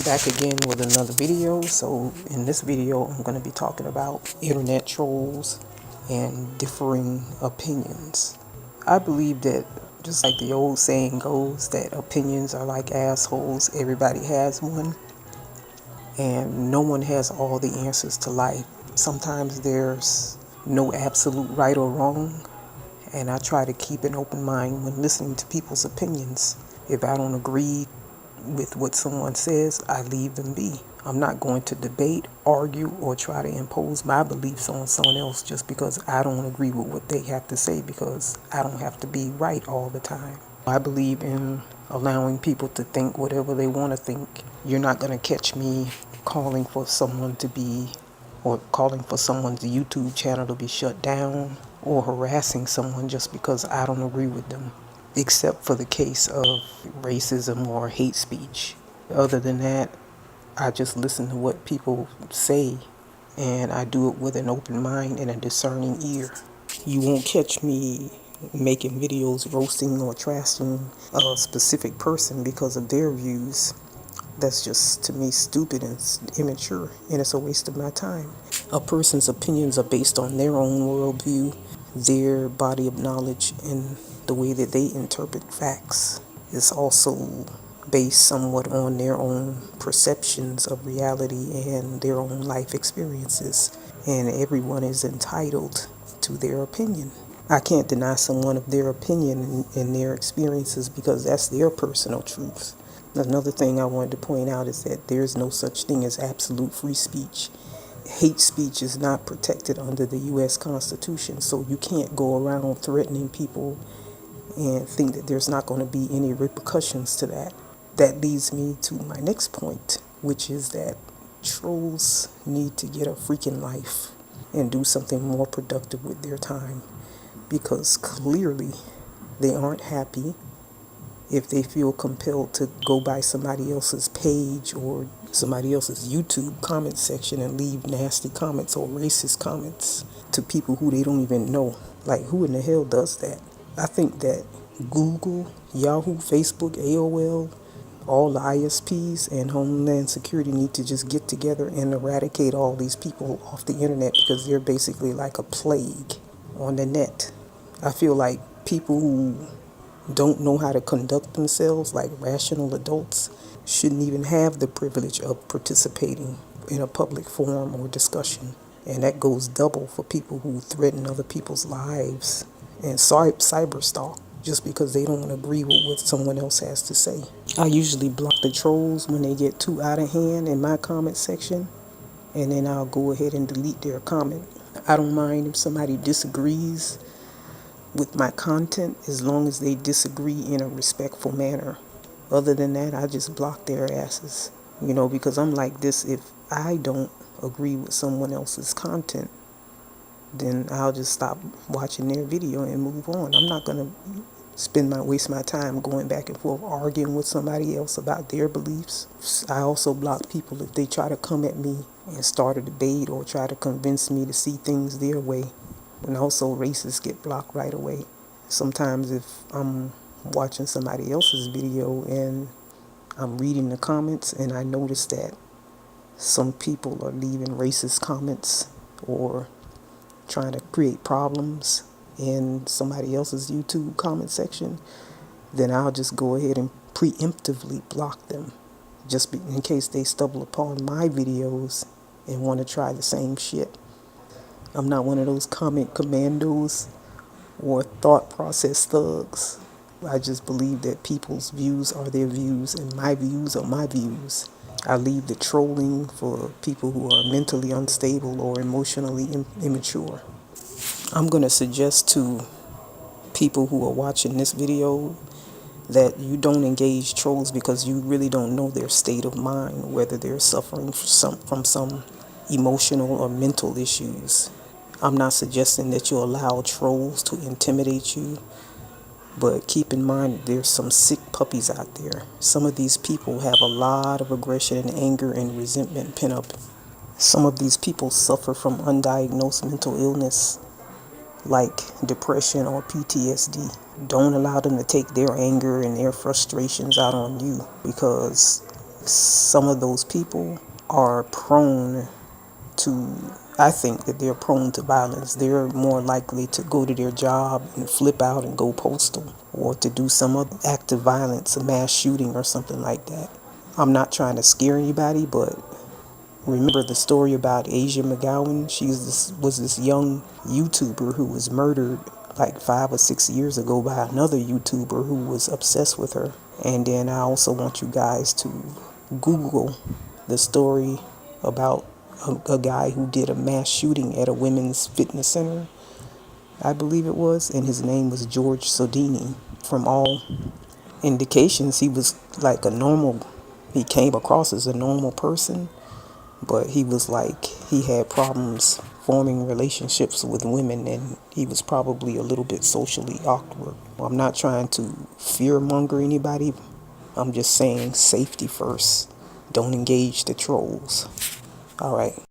back again with another video. So in this video I'm going to be talking about internet trolls and differing opinions. I believe that, just like the old saying goes, that opinions are like assholes. Everybody has one, and no one has all the answers to life. Sometimes there's no absolute right or wrong, and I try to keep an open mind when listening to people's opinions. If I don't agree with what someone says, I leave them be. I'm not going to debate, argue, or try to impose my beliefs on someone else just because I don't agree with what they have to say, because I don't have to be right all the time. I believe in allowing people to think whatever they want to think. You're not going to catch me calling for someone to be, or calling for someone's YouTube channel to be shut down, or harassing someone just because I don't agree with them, except for the case of racism or hate speech. Other than that, I just listen to what people say, and I do it with an open mind and a discerning ear. You won't catch me making videos roasting or trashing a specific person because of their views. That's just, to me, stupid and immature, and it's a waste of my time. A person's opinions are based on their own worldview, their body of knowledge, and the way that they interpret facts. It's also based somewhat on their own perceptions of reality and their own life experiences, and everyone is entitled to their opinion. I can't deny someone of their opinion and their experiences because that's their personal truth. Another thing I wanted to point out is that there's no such thing as absolute free speech. Hate speech is not protected under the U.S. Constitution, so you can't go around threatening people and think that there's not going to be any repercussions to that. That leads me to my next point, which is that trolls need to get a freaking life and do something more productive with their time, because clearly they aren't happy if they feel compelled to go by somebody else's page or somebody else's YouTube comment section and leave nasty comments or racist comments to people who they don't even know. Like, who in the hell does that? I think that Google, Yahoo, Facebook, AOL, all the ISPs and Homeland Security need to just get together and eradicate all these people off the internet, because they're basically like a plague on the net. I feel like people who don't know how to conduct themselves like rational adults shouldn't even have the privilege of participating in a public forum or discussion. And that goes double for people who threaten other people's lives and cyber stalk just because they don't agree with what someone else has to say. I usually block the trolls when they get too out of hand in my comment section, and then I'll go ahead and delete their comment. I don't mind if somebody disagrees with my content as long as they disagree in a respectful manner. Other than that, I just block their asses. Because I'm like this: if I don't agree with someone else's content, then I'll just stop watching their video and move on. I'm not gonna waste my time going back and forth arguing with somebody else about their beliefs. I also block people if they try to come at me and start a debate or try to convince me to see things their way. And also, racists get blocked right away. Sometimes if I'm watching somebody else's video and I'm reading the comments and I notice that some people are leaving racist comments or trying to create problems in somebody else's YouTube comment section, then I'll just go ahead and preemptively block them, just in case they stumble upon my videos and want to try the same shit. I'm not one of those comment commandos or thought process thugs. I just believe that people's views are their views and my views are my views. I leave the trolling for people who are mentally unstable or emotionally immature. I'm going to suggest to people who are watching this video that you don't engage trolls because you really don't know their state of mind, whether they're suffering from some emotional or mental issues. I'm not suggesting that you allow trolls to intimidate you, but keep in mind that there's some sick puppies out there. Some of these people have a lot of aggression and anger and resentment pent up. Some of these people suffer from undiagnosed mental illness like depression or PTSD. Don't allow them to take their anger and their frustrations out on you, because some of those people are prone to, I think that they're prone to violence. They're more likely to go to their job and flip out and go postal, or to do some other act of violence, a mass shooting or something like that. I'm not trying to scare anybody, but remember the story about Asia McGowan? Was this young YouTuber who was murdered like 5 or 6 years ago by another YouTuber who was obsessed with her. And then I also want you guys to Google the story about a guy who did a mass shooting at a women's fitness center, I believe it was, and his name was George Sodini. From all indications, he was like he came across as a normal person, but he had problems forming relationships with women, and he was probably a little bit socially awkward. I'm not trying to fear monger anybody. I'm just saying safety first. Don't engage the trolls. All right.